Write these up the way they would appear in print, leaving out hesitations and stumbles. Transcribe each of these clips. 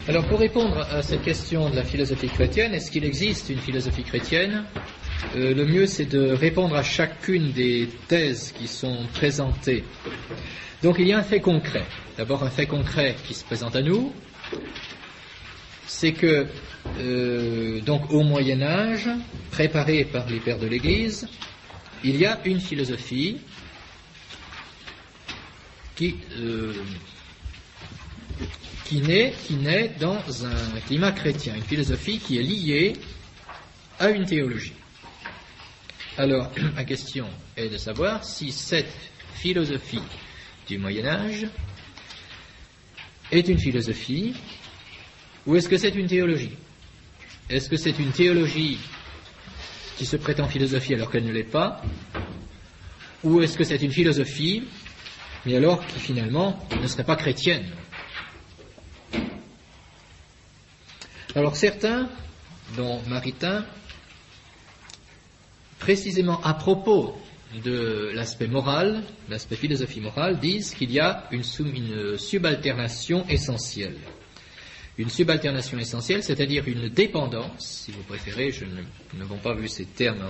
Alors, pour répondre à cette question de la philosophie chrétienne, est-ce qu'il existe une philosophie chrétienne ? Le mieux, c'est de répondre à chacune des thèses qui sont présentées. Donc, il y a un fait concret. D'abord, un fait concret qui se présente à nous, c'est que, donc, au Moyen-Âge, préparé par les pères de l'Église, il y a une philosophie qui naît dans un climat chrétien, une philosophie qui est liée à une théologie. Alors, la question est de savoir si cette philosophie du Moyen-Âge est une philosophie ou est-ce que c'est une théologie ? Est-ce que c'est une théologie qui se prétend philosophie alors qu'elle ne l'est pas ? Ou est-ce que c'est une philosophie, mais alors qui finalement ne serait pas chrétienne ? Alors certains, dont Maritain, précisément à propos de l'aspect moral, l'aspect philosophie morale, disent qu'il y a une subalternation essentielle. Une subalternation essentielle, c'est-à-dire une dépendance, si vous préférez, nous n'avons pas vu ces termes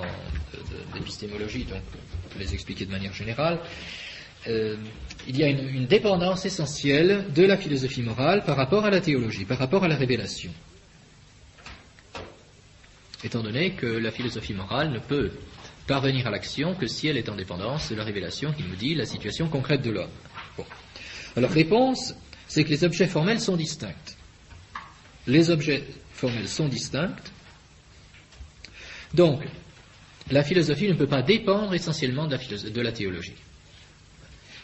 d'épistémologie, donc pour les expliquer de manière générale, il y a une dépendance essentielle de la philosophie morale par rapport à la théologie, par rapport à la révélation. Étant donné que la philosophie morale ne peut parvenir à l'action que si elle est en dépendance de la révélation qui nous dit la situation concrète de l'homme. Bon. Alors, réponse, c'est que les objets formels sont distincts. Les objets formels sont distincts. Donc, la philosophie ne peut pas dépendre essentiellement de la théologie.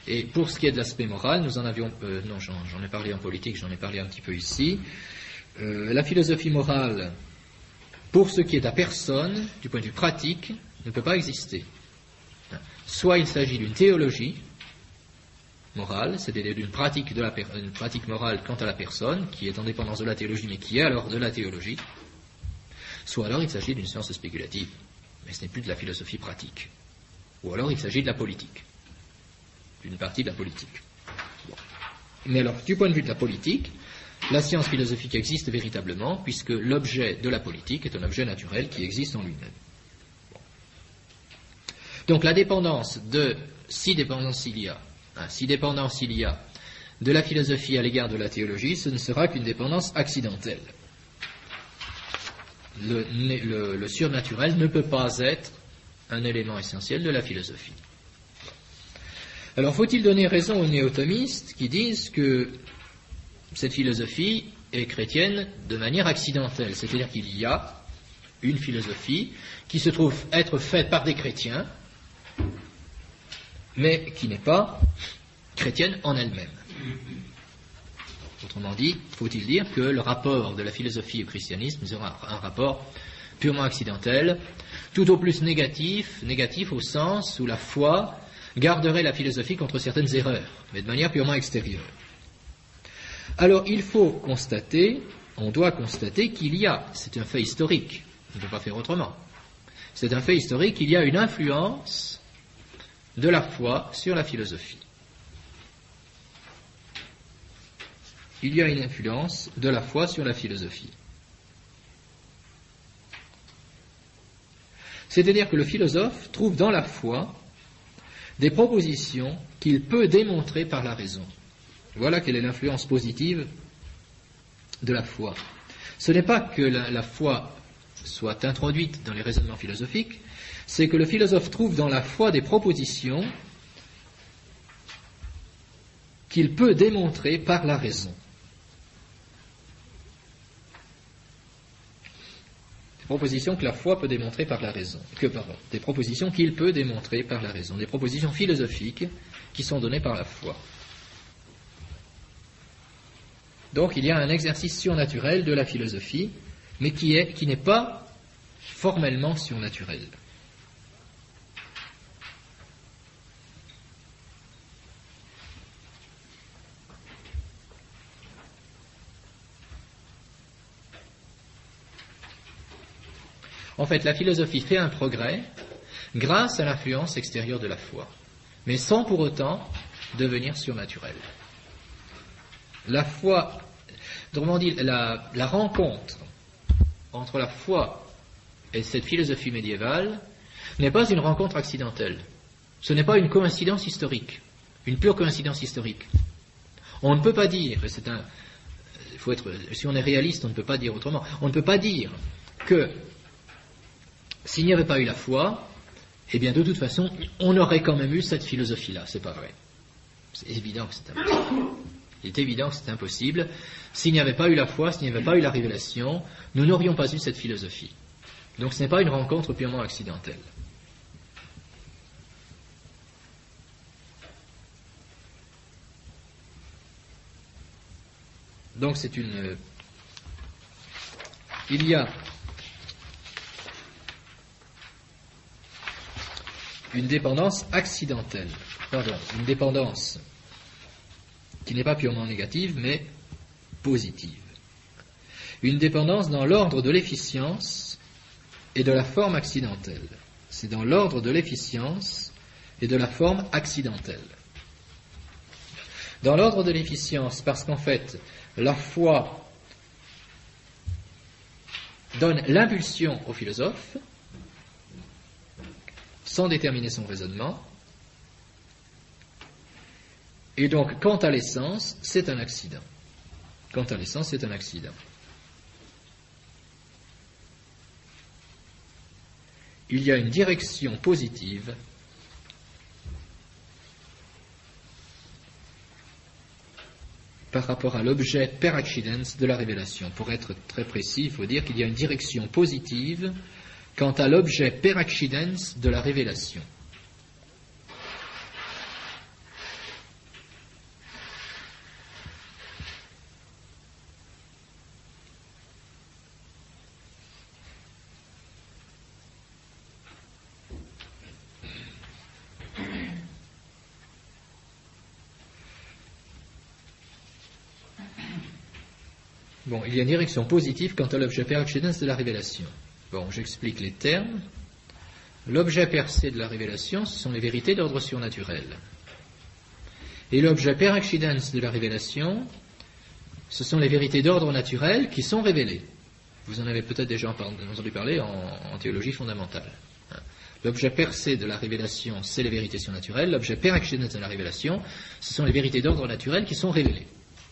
Et pour ce qui est de l'aspect moral, nous en avions... non, j'en ai parlé en politique, j'en ai parlé un petit peu ici. La philosophie morale, pour ce qui est de la personne, du point de vue pratique, ne peut pas exister. Soit il s'agit d'une théologie morale, c'est-à-dire d'une pratique, une pratique morale quant à la personne, qui est en dépendance de la théologie, mais qui est alors de la théologie, soit alors il s'agit d'une science spéculative, mais ce n'est plus de la philosophie pratique. Ou alors il s'agit de la politique, d'une partie de la politique. Bon. Mais alors, du point de vue de la politique, la science philosophique existe véritablement, puisque l'objet de la politique est un objet naturel qui existe en lui-même. Bon. Donc la dépendance si dépendance il y a de la philosophie à l'égard de la théologie, ce ne sera qu'une dépendance accidentelle. Le surnaturel ne peut pas être un élément essentiel de la philosophie. Alors faut-il donner raison aux néo-thomistes qui disent que cette philosophie est chrétienne de manière accidentelle, c'est-à-dire qu'il y a une philosophie qui se trouve être faite par des chrétiens, mais qui n'est pas chrétienne en elle-même. Autrement dit, faut-il dire que le rapport de la philosophie au christianisme sera un rapport purement accidentel, tout au plus négatif au sens où la foi garderait la philosophie contre certaines erreurs, mais de manière purement extérieure. Alors, on doit constater qu'il y a, c'est un fait historique, on ne peut pas faire autrement, c'est un fait historique, il y a une influence de la foi sur la philosophie. Il y a une influence de la foi sur la philosophie. C'est-à-dire que le philosophe trouve dans la foi des propositions qu'il peut démontrer par la raison. Voilà quelle est l'influence positive de la foi. Ce n'est pas que la foi soit introduite dans les raisonnements philosophiques, c'est que le philosophe trouve dans la foi des propositions qu'il peut démontrer par la raison. Des propositions que la foi peut démontrer par la raison. Des propositions qu'il peut démontrer par la raison. Des propositions philosophiques qui sont données par la foi. Donc il y a un exercice surnaturel de la philosophie, mais qui n'est pas formellement surnaturel. En fait, la philosophie fait un progrès grâce à l'influence extérieure de la foi, mais sans pour autant devenir surnaturelle. La foi Autrement dit, la rencontre entre la foi et cette philosophie médiévale n'est pas une rencontre accidentelle. Ce n'est pas une coïncidence historique, une pure coïncidence historique. On ne peut pas dire, et si on est réaliste, on ne peut pas dire autrement, on ne peut pas dire que s'il n'y avait pas eu la foi, eh bien de toute façon, on aurait quand même eu cette philosophie-là. C'est pas vrai. C'est évident que c'est impossible. Il est évident que c'est impossible. S'il n'y avait pas eu la foi, s'il n'y avait pas eu la révélation, nous n'aurions pas eu cette philosophie. Donc ce n'est pas une rencontre purement accidentelle. Donc il y a une dépendance accidentelle, une dépendance qui n'est pas purement négative, mais positive. Une dépendance dans l'ordre de l'efficience et de la forme accidentelle. C'est dans l'ordre de l'efficience et de la forme accidentelle. Dans l'ordre de l'efficience, parce qu'en fait, la foi donne l'impulsion au philosophe, sans déterminer son raisonnement, et donc, quant à l'essence, c'est un accident. Quant à l'essence, c'est un accident. Il y a une direction positive par rapport à l'objet per accidens de la révélation. Pour être très précis, il faut dire qu'il y a une direction positive quant à l'objet per accidens de la révélation. Bon, il y a une direction positive quant à l'objet per accidens de la révélation. Bon, j'explique les termes. L'objet per se de la révélation, ce sont les vérités d'ordre surnaturel. Et l'objet per accidens de la révélation, ce sont les vérités d'ordre naturel qui sont révélées. Vous en avez peut-être déjà entendu parler en théologie fondamentale. L'objet per se de la révélation, c'est les vérités surnaturelles. L'objet per accidens de la révélation, ce sont les vérités d'ordre naturel qui sont révélées.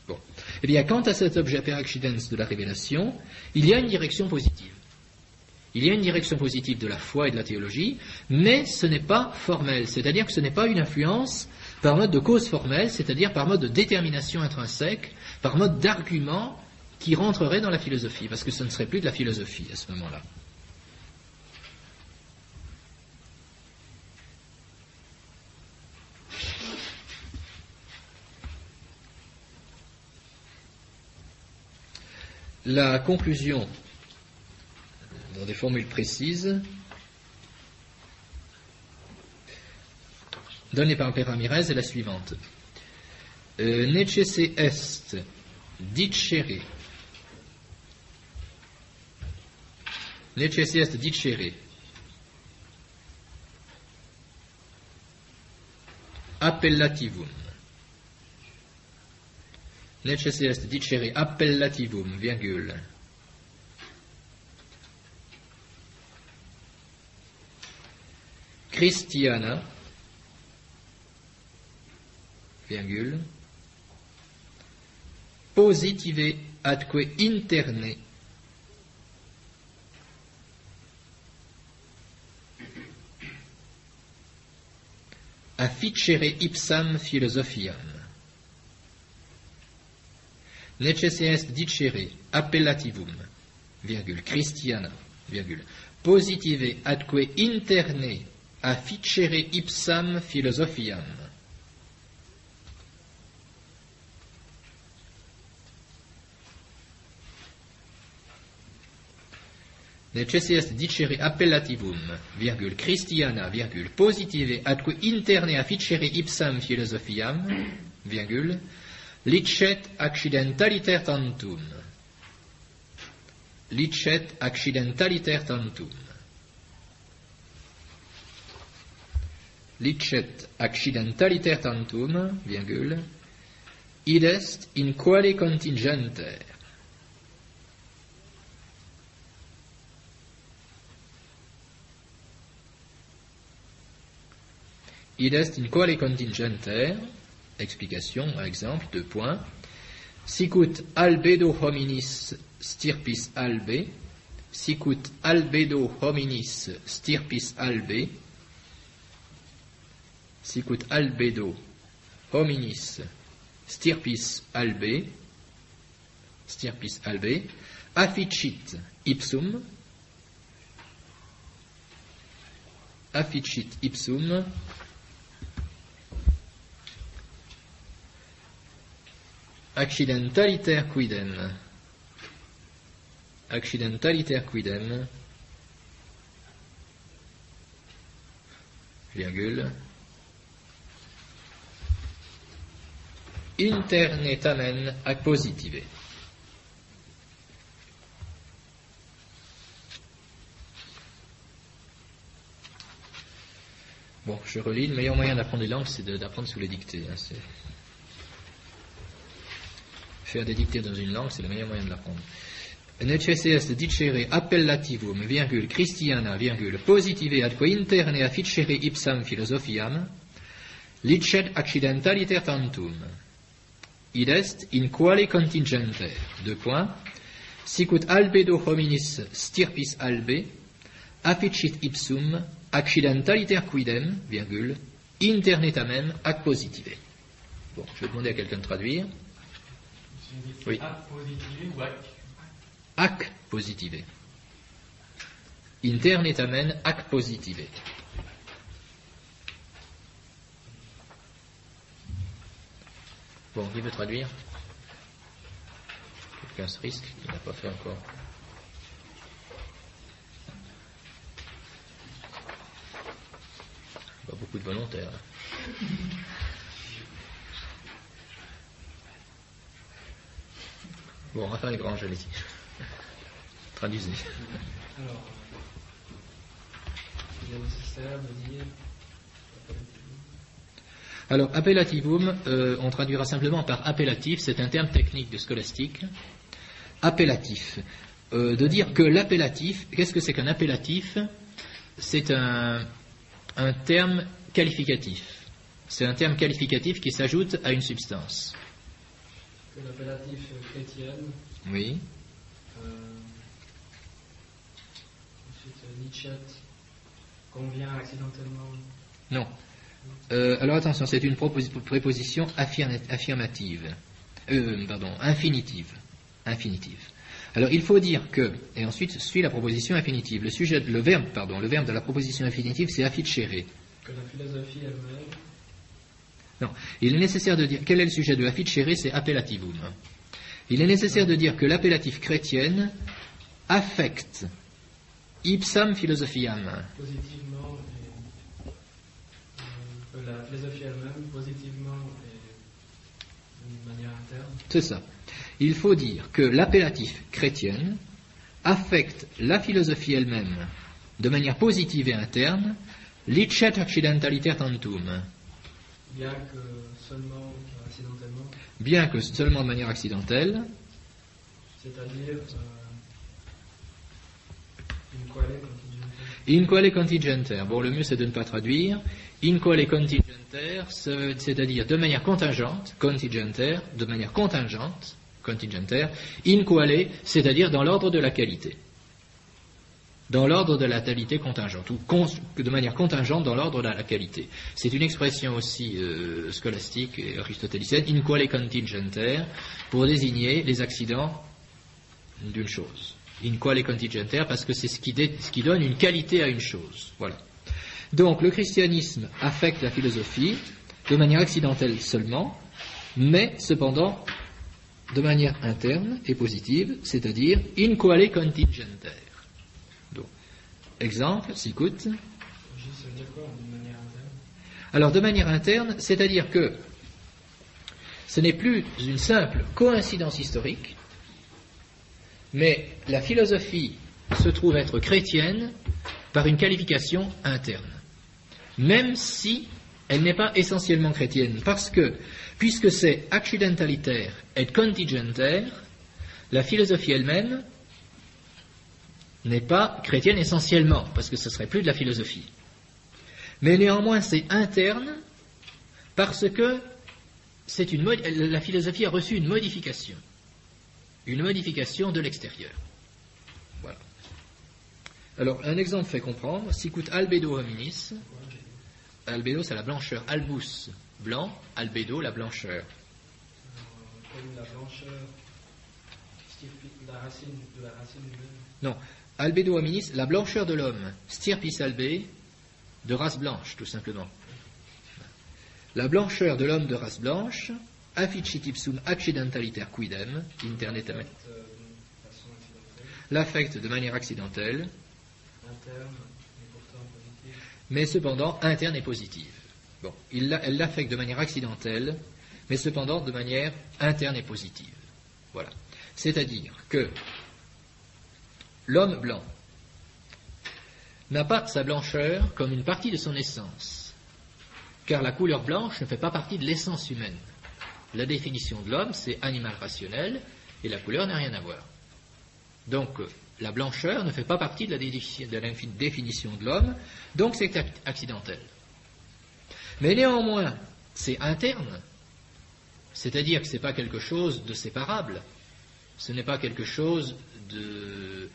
Bon. Eh bien, quant à cet objet per accidens de la révélation, il y a une direction positive. Il y a une direction positive de la foi et de la théologie, mais ce n'est pas formel, c'est-à-dire que ce n'est pas une influence par mode de cause formelle, c'est-à-dire par mode de détermination intrinsèque, par mode d'argument qui rentrerait dans la philosophie, parce que ce ne serait plus de la philosophie à ce moment-là. La conclusion, dans des formules précises, donnée par Père Ramirez est la suivante. Necesse est dicere. Necesse est dicere. Appellativum. Necesse est dicere appellativum, virgule. Christiana, virgule, positive atque interne afficere ipsam philosophiam. Necesse est dicere appellativum, virgule, Christiana, virgule, positive atque interne afficere ipsam philosophiam. Necesse est dicere appellativum, virgule, Christiana, virgule, positive atque interne afficere ipsam philosophiam, virgule, licet accidentaliter tantum. Licet accidentaliter tantum. Licet accidentaliter tantum, virgule, id est in quale contingenter. id est in quale contingenter, explication, par exemple, 2 points, sicut albedo hominis stirpis albe, sicut albedo hominis stirpis albe, sicut albedo hominis stirpis albe, afficit ipsum, accidentaliter quidem, virgule, interne tamen ac positive. Bon, je relis. Le meilleur moyen d'apprendre les langues, c'est d'apprendre sous les dictées. Faire des dictées dans une langue, c'est le meilleur moyen de l'apprendre. Necesse est dicere appellativum, virgule, Christiana, virgule, positive adque interne afficere ipsam philosophiam, licet accidentaliter tantum. Id est in quale contingenter, 2 points, sicut albedo hominis stirpis albe, afficit ipsum, accidentaliter quidem, virgule, interne tamen ac positive. Bon, je vais demander à quelqu'un de traduire. Oui. Ac positive ou ac? Ac positive. Interne tamen ac positive. Bon, qui veut traduire? Quelqu'un se risque, il n'a pas fait encore. Pas beaucoup de volontaires. Bon, Raphaël Grange, allez-y. Traduisez. Alors, il est nécessaire de dire. Alors, appellativum, on traduira simplement par appellatif, c'est un terme technique de scolastique. Appellatif. De dire que l'appellatif, qu'est-ce que c'est qu'un appellatif? C'est un terme qualificatif. C'est un terme qualificatif qui s'ajoute à une substance. Que l'appellatif chrétienne. Oui. Ensuite, Nietzsche convient accidentellement. Non. Alors attention, c'est une préposition affirmative. Infinitive. Alors il faut dire que, et ensuite suit la proposition infinitive. Le verbe de la proposition infinitive, c'est afficere. Que la philosophie elle-même. Non, il est nécessaire de dire, quel est le sujet de afficere? C'est appellativum. Il est nécessaire de dire que l'appellatif chrétienne affecte ipsam philosophiam. Positivement, que la philosophie elle-même, positivement et d'une manière interne. C'est ça. Il faut dire que l'appellatif chrétienne affecte la philosophie elle-même de manière positive et interne, licet accidentaliter tantum. Bien que seulement accidentellement. Bien que seulement de manière accidentelle. C'est-à-dire in quale contingenter. In quale contingenter. Bon, le mieux c'est de ne pas traduire. In quale contingenter, c'est-à-dire de manière contingente, contingenter, de manière contingente, contingenter. In quale, c'est-à-dire dans l'ordre de la qualité. Dans l'ordre de la qualité contingente, ou de manière contingente dans l'ordre de la qualité. C'est une expression aussi scolastique et aristotélicienne, in quale contingenter, pour désigner les accidents d'une chose. In quale contingenter, parce que c'est ce qui donne une qualité à une chose. Voilà. Donc le christianisme affecte la philosophie de manière accidentelle seulement, mais cependant de manière interne et positive, c'est-à-dire in quale contingenter. Exemple, sicut. Alors, de manière interne, c'est-à-dire que ce n'est plus une simple coïncidence historique, mais la philosophie se trouve être chrétienne par une qualification interne, même si elle n'est pas essentiellement chrétienne, parce que, puisque c'est accidentalitaire et contingentaire, la philosophie elle-même n'est pas chrétienne essentiellement, parce que ce serait plus de la philosophie. Mais néanmoins, c'est interne parce que la philosophie a reçu une modification de l'extérieur. Voilà. Alors, un exemple fait comprendre. Sicut albedo hominis. Albedo, c'est la blancheur. Albus, blanc. Albedo, la blancheur. Comme la blancheur, la racine humaine. Non. Albedo hominis, la blancheur de l'homme. Stirpis albe, de race blanche, tout simplement. La blancheur de l'homme de race blanche, afficit ipsum accidentaliter quidem, internetam, l'affecte de manière accidentelle, interne, mais pourtant positive. Mais cependant interne et positive. Bon, elle l'affecte de manière accidentelle, mais cependant de manière interne et positive. Voilà. C'est-à-dire que l'homme blanc n'a pas sa blancheur comme une partie de son essence. Car la couleur blanche ne fait pas partie de l'essence humaine. La définition de l'homme, c'est animal rationnel, et la couleur n'a rien à voir. Donc, la blancheur ne fait pas partie de la définition de l'homme, donc c'est accidentel. Mais néanmoins, c'est interne, c'est-à-dire que ce n'est pas quelque chose de séparable, ce n'est pas quelque chose de,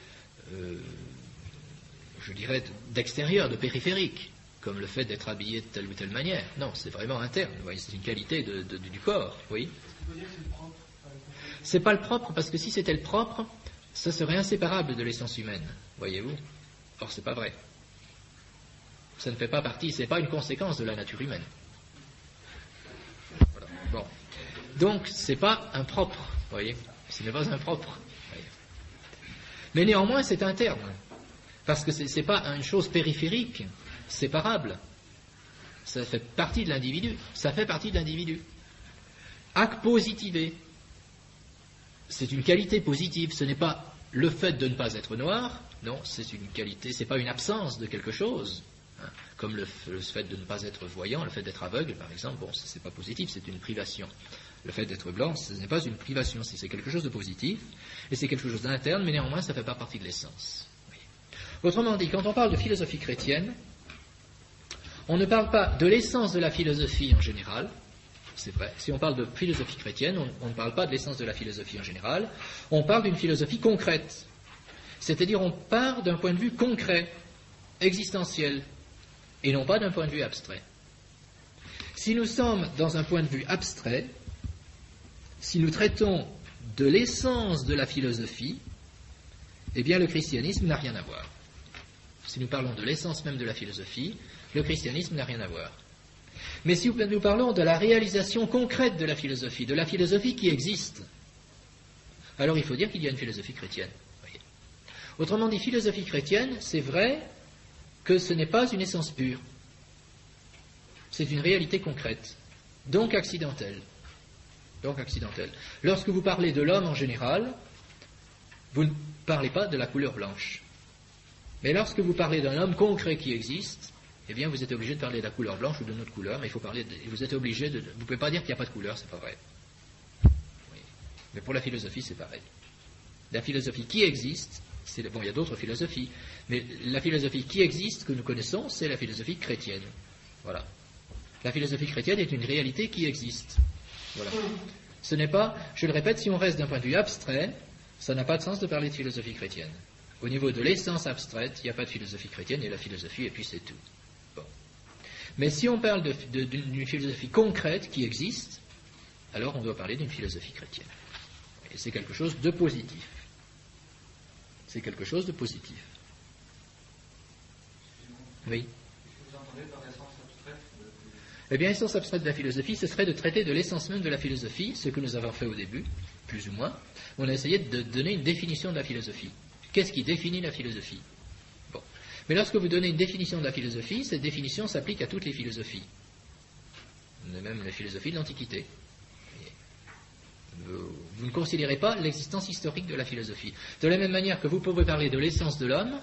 je dirais, d'extérieur, de périphérique, comme le fait d'être habillé de telle ou telle manière. Non, c'est vraiment interne. Vous voyez, c'est une qualité du corps. Oui. C'est pas le propre, parce que si c'était le propre, ça serait inséparable de l'essence humaine. Voyez-vous. Or, c'est pas vrai. Ça ne fait pas partie, c'est pas une conséquence de la nature humaine. Voilà. Bon. Donc, c'est pas un propre. Voyez. Ce n'est pas un propre. Voyez. Mais néanmoins, c'est interne. Parce que c'est pas une chose périphérique, séparable. Ça fait partie de l'individu. Ça fait partie de l'individu. Ac positive. C'est une qualité positive. Ce n'est pas le fait de ne pas être noir. Non, c'est une qualité. C'est pas une absence de quelque chose. Hein, comme le fait de ne pas être voyant, le fait d'être aveugle, par exemple. Bon, c'est pas positif. C'est une privation. Le fait d'être blanc, ce n'est pas une privation. C'est quelque chose de positif. Et c'est quelque chose d'interne, mais néanmoins, ça ne fait pas partie de l'essence. Oui. Autrement dit, quand on parle de philosophie chrétienne, on ne parle pas de l'essence de la philosophie en général, c'est vrai. Si on parle de philosophie chrétienne, on ne parle pas de l'essence de la philosophie en général, on parle d'une philosophie concrète. C'est-à-dire on part d'un point de vue concret, existentiel, et non pas d'un point de vue abstrait. Si nous sommes dans un point de vue abstrait, si nous traitons de l'essence de la philosophie, eh bien le christianisme n'a rien à voir. Si nous parlons de l'essence même de la philosophie, le christianisme n'a rien à voir. Mais si nous parlons de la réalisation concrète de la philosophie qui existe, alors il faut dire qu'il y a une philosophie chrétienne. Voyez. Autrement dit, philosophie chrétienne, c'est vrai que ce n'est pas une essence pure. C'est une réalité concrète, donc accidentelle. Lorsque vous parlez de l'homme en général, vous ne parlez pas de la couleur blanche. Mais lorsque vous parlez d'un homme concret qui existe, eh bien, vous êtes obligé de parler de la couleur blanche ou d'une autre couleur, mais vous êtes obligé de... Vous ne pouvez pas dire qu'il n'y a pas de couleur, c'est pas vrai. Oui. Mais pour la philosophie, c'est pareil. La philosophie qui existe, bon, il y a d'autres philosophies, mais la philosophie qui existe, que nous connaissons, c'est la philosophie chrétienne. Voilà. La philosophie chrétienne est une réalité qui existe. Voilà. Ce n'est pas, je le répète, si on reste d'un point de vue abstrait, ça n'a pas de sens de parler de philosophie chrétienne. Au niveau de l'essence abstraite, il n'y a pas de philosophie chrétienne, il y a la philosophie et puis c'est tout. Bon. Mais si on parle d'une philosophie concrète qui existe, alors on doit parler d'une philosophie chrétienne. Et c'est quelque chose de positif. C'est quelque chose de positif. Oui. Vous entendez par l'essence abstraite de... Eh bien, l'essence abstraite de la philosophie, ce serait de traiter de l'essence même de la philosophie, ce que nous avons fait au début, plus ou moins. On a essayé de donner une définition de la philosophie. Qu'est-ce qui définit la philosophie? Bon. Mais lorsque vous donnez une définition de la philosophie, cette définition s'applique à toutes les philosophies. Même les philosophies de l'Antiquité. Vous ne considérez pas l'existence historique de la philosophie. De la même manière que vous pouvez parler de l'essence de l'homme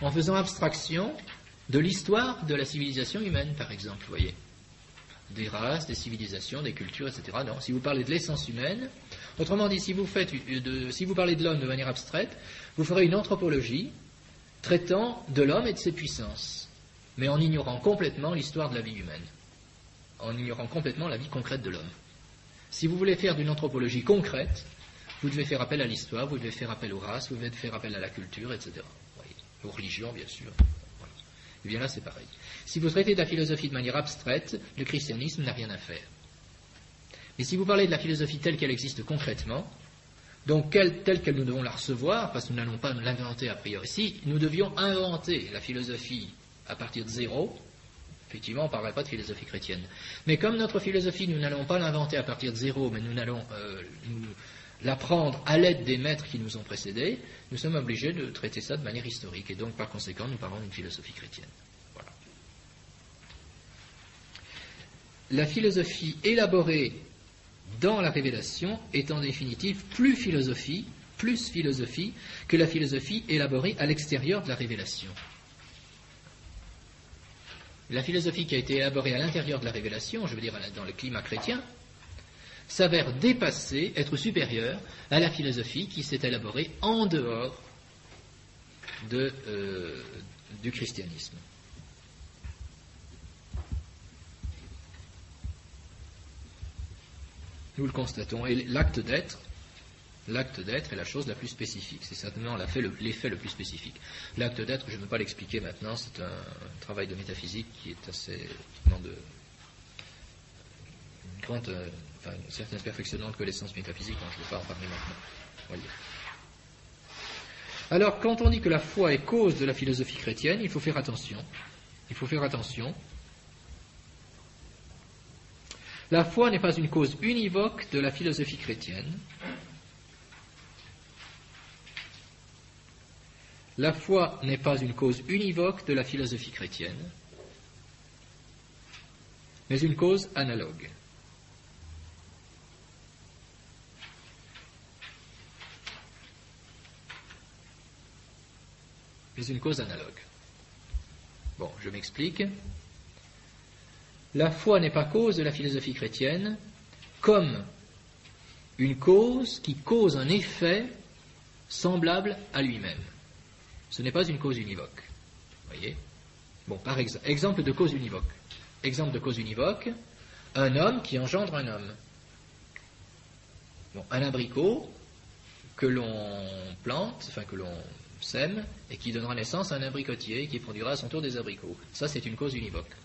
en faisant abstraction de l'histoire de la civilisation humaine, par exemple, vous voyez. Des races, des civilisations, des cultures, etc. Non, si vous parlez de l'essence humaine, autrement dit, si vous parlez de l'homme de manière abstraite, vous ferez une anthropologie traitant de l'homme et de ses puissances. mais en ignorant complètement l'histoire de la vie humaine, en ignorant complètement la vie concrète de l'homme. Si vous voulez faire d'une anthropologie concrète, vous devez faire appel à l'histoire, vous devez faire appel aux races, vous devez faire appel à la culture, etc. Oui, aux religions, bien sûr. Voilà. Et bien là, c'est pareil. Si vous traitez de la philosophie de manière abstraite, le christianisme n'a rien à faire. Mais si vous parlez de la philosophie telle qu'elle existe concrètement, donc telle qu'elle nous devons la recevoir, parce que nous n'allons pas l'inventer a priori, si nous devions inventer la philosophie à partir de zéro, effectivement, on ne parlerait pas de philosophie chrétienne. Mais comme notre philosophie, nous n'allons pas l'inventer à partir de zéro, mais nous allons l'apprendre à l'aide des maîtres qui nous ont précédés, nous sommes obligés de traiter ça de manière historique. Et donc, par conséquent, nous parlons d'une philosophie chrétienne. Voilà. La philosophie élaborée dans la révélation est en définitive plus philosophie que la philosophie élaborée à l'extérieur de la révélation. La philosophie qui a été élaborée à l'intérieur de la révélation, je veux dire dans le climat chrétien, s'avère dépasser, être supérieure à la philosophie qui s'est élaborée en dehors du christianisme. Nous le constatons. Et l'acte d'être est la chose la plus spécifique. C'est certainement l'effet le plus spécifique. L'acte d'être, je ne veux pas l'expliquer maintenant, c'est un travail de métaphysique qui est assez une certaine perfectionnante connaissance métaphysique, je ne veux pas en parler maintenant. Voyez. Alors, quand on dit que la foi est cause de la philosophie chrétienne, il faut faire attention. La foi n'est pas une cause univoque de la philosophie chrétienne. La foi n'est pas une cause univoque de la philosophie chrétienne, mais une cause analogue. Bon, je m'explique. La foi n'est pas cause de la philosophie chrétienne comme une cause qui cause un effet semblable à lui-même. Ce n'est pas une cause univoque. Voyez ? Bon, par exemple, exemple de cause univoque, un homme qui engendre un homme. Bon, un abricot que l'on plante, que l'on sème, et qui donnera naissance à un abricotier qui produira à son tour des abricots. Ça, c'est une cause univoque.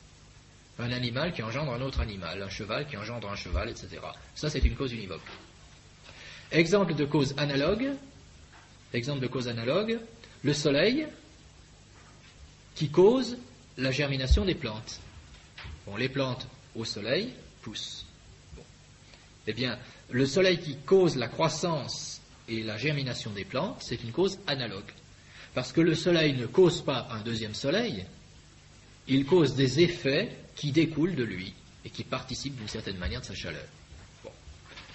Un animal qui engendre un autre animal, un cheval qui engendre un cheval, etc. Ça, c'est une cause univoque. Exemple de cause analogue, le soleil qui cause la germination des plantes. Bon, les plantes au soleil poussent. Bon. Eh bien, le soleil qui cause la croissance et la germination des plantes, c'est une cause analogue. Parce que le soleil ne cause pas un deuxième soleil, il cause des effets qui découlent de lui et qui participent d'une certaine manière de sa chaleur. Bon.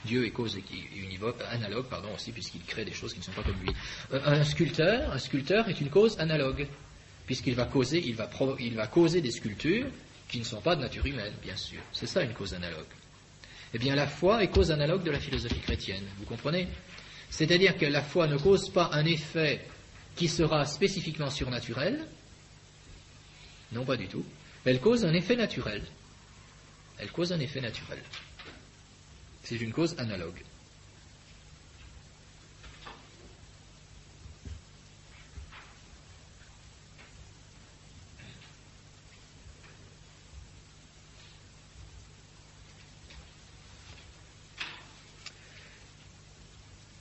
Dieu est cause univoque, analogue, aussi, puisqu'il crée des choses qui ne sont pas comme lui. Un sculpteur est une cause analogue, puisqu'il va causer des sculptures qui ne sont pas de nature humaine, bien sûr. C'est ça une cause analogue. Eh bien, la foi est cause analogue de la philosophie chrétienne, vous comprenez ? C'est-à-dire que la foi ne cause pas un effet qui sera spécifiquement surnaturel, non, pas du tout. Elle cause un effet naturel. C'est une cause analogue.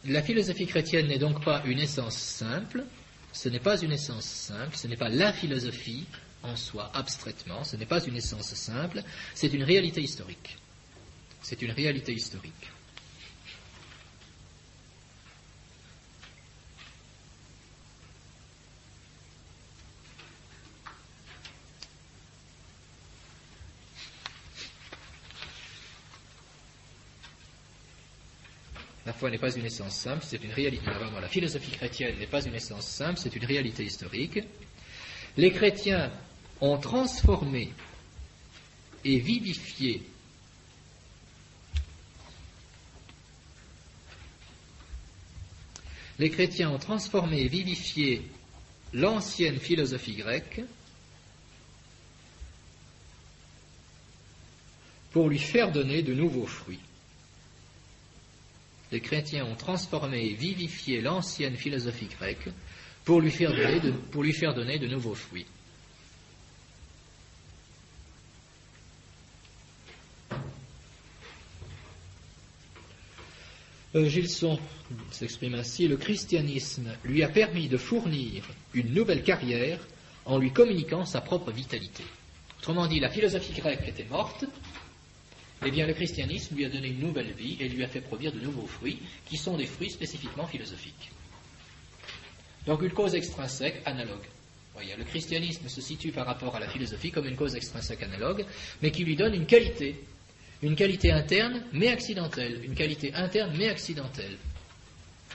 La philosophie chrétienne n'est donc pas une essence simple, ce n'est pas la philosophie en soi, abstraitement, ce n'est pas une essence simple, c'est une réalité historique. La foi n'est pas une essence simple, c'est une réalité. La philosophie chrétienne n'est pas une essence simple, c'est une réalité historique. Les chrétiens ont transformé et vivifié l'ancienne philosophie grecque pour lui faire donner de nouveaux fruits. Les chrétiens ont transformé et vivifié l'ancienne philosophie grecque pour lui faire donner de nouveaux fruits. Gilson s'exprime ainsi: le christianisme lui a permis de fournir une nouvelle carrière en lui communiquant sa propre vitalité. Autrement dit, la philosophie grecque était morte, eh bien le christianisme lui a donné une nouvelle vie et lui a fait produire de nouveaux fruits, qui sont des fruits spécifiquement philosophiques. Donc une cause extrinsèque analogue. Voyez, le christianisme se situe par rapport à la philosophie comme une cause extrinsèque analogue, mais qui lui donne une qualité interne mais accidentelle,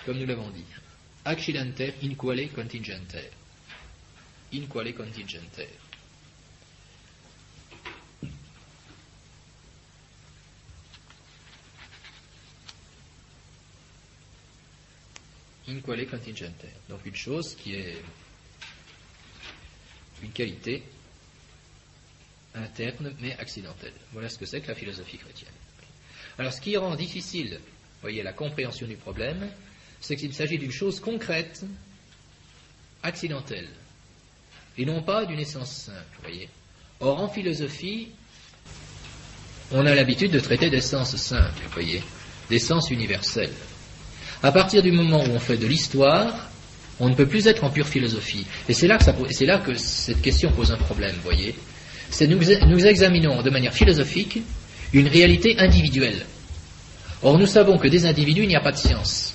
comme nous l'avons dit. Accidenter in quale contingenter. In quale contingenter. In quale contingenter. Donc une chose qui est une qualité interne mais accidentelle. Voilà ce que c'est que la philosophie chrétienne. Alors ce qui rend difficile, voyez, la compréhension du problème, c'est qu'il s'agit d'une chose concrète, accidentelle, et non pas d'une essence simple, voyez. Or en philosophie, on a l'habitude de traiter d'essence simple, voyez, d'essence universelle. À partir du moment où on fait de l'histoire, on ne peut plus être en pure philosophie. Et c'est là que cette question pose un problème, voyez. C'est nous examinons de manière philosophique une réalité individuelle. Or nous savons que des individus, il n'y a pas de science.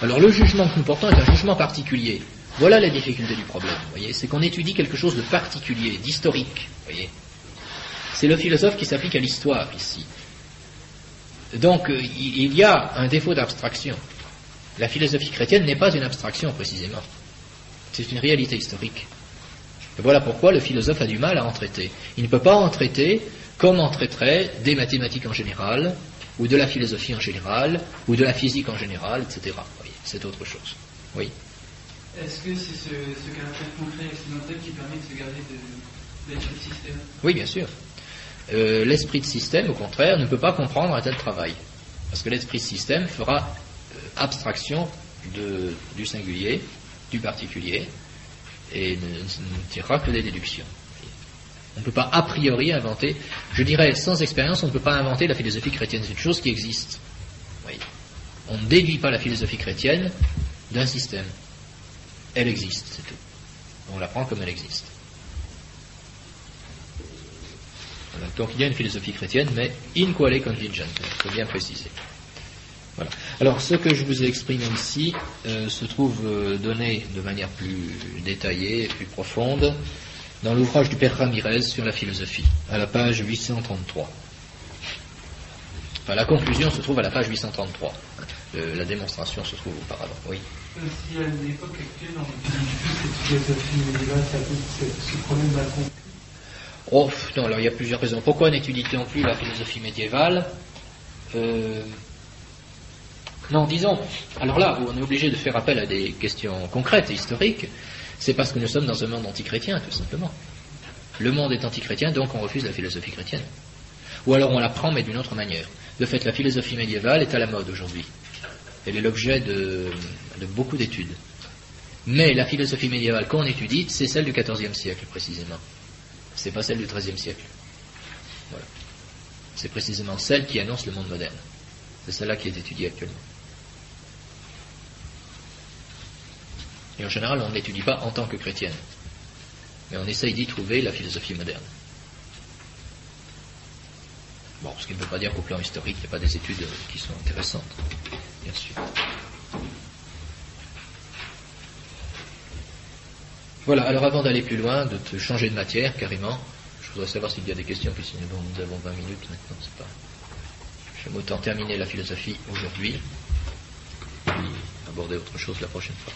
Alors le jugement que nous portons est un jugement particulier. Voilà la difficulté du problème, voyez. C'est qu'on étudie quelque chose de particulier, d'historique, voyez. C'est le philosophe qui s'applique à l'histoire ici. Donc il y a un défaut d'abstraction. La philosophie chrétienne n'est pas une abstraction précisément. C'est une réalité historique. Et voilà pourquoi le philosophe a du mal à en traiter. Il ne peut pas en traiter comme on traiterait des mathématiques en général, ou de la philosophie en général, ou de la physique en général, etc. Oui, c'est autre chose. Oui. Est-ce que c'est ce caractère concret et accidentel qui permet de se garder de l'esprit de système? Oui, bien sûr. L'esprit de système, au contraire, ne peut pas comprendre un tel travail. Parce que l'esprit de système fera abstraction du singulier, du particulier, et ne tirera que des déductions. On ne peut pas a priori inventer, je dirais sans expérience, on ne peut pas inventer la philosophie chrétienne, c'est une chose qui existe. Oui. On ne déduit pas la philosophie chrétienne d'un système. Elle existe, c'est tout. On la prend comme elle existe. Voilà. Donc il y a une philosophie chrétienne, mais in quale contingente, il faut bien préciser. Voilà. Alors ce que je vous ai exprimé ici se trouve donné de manière plus détaillée, plus profonde, dans l'ouvrage du Père Ramirez sur la philosophie, à la page 833. Enfin, la conclusion se trouve à la page 833. La démonstration se trouve auparavant. Oui. Si à une époque actuelle, on utilise cette philosophie médiévale, ça pose ce problème de la conclusion. Oh, non, alors il y a plusieurs raisons. Pourquoi n'étudie-t-on plus la philosophie médiévale Non, disons, alors là où on est obligé de faire appel à des questions concrètes et historiques, c'est parce que nous sommes dans un monde antichrétien, tout simplement. Le monde est antichrétien, donc on refuse la philosophie chrétienne. Ou alors on la prend, mais d'une autre manière. De fait, la philosophie médiévale est à la mode aujourd'hui. Elle est l'objet de beaucoup d'études. Mais la philosophie médiévale qu'on étudie, c'est celle du XIVe siècle, précisément. C'est pas celle du XIIIe siècle. Voilà. C'est précisément celle qui annonce le monde moderne. C'est celle-là qui est étudiée actuellement. Et en général, on ne l'étudie pas en tant que chrétienne. Mais on essaye d'y trouver la philosophie moderne. Bon, ce qui ne veut pas dire qu'au plan historique, il n'y a pas des études qui sont intéressantes, bien sûr. Voilà, alors avant d'aller plus loin, de te changer de matière, carrément, je voudrais savoir s'il y a des questions, puisque nous avons 20 minutes maintenant, c'est pas... J'aime autant terminer la philosophie aujourd'hui, puis aborder autre chose la prochaine fois.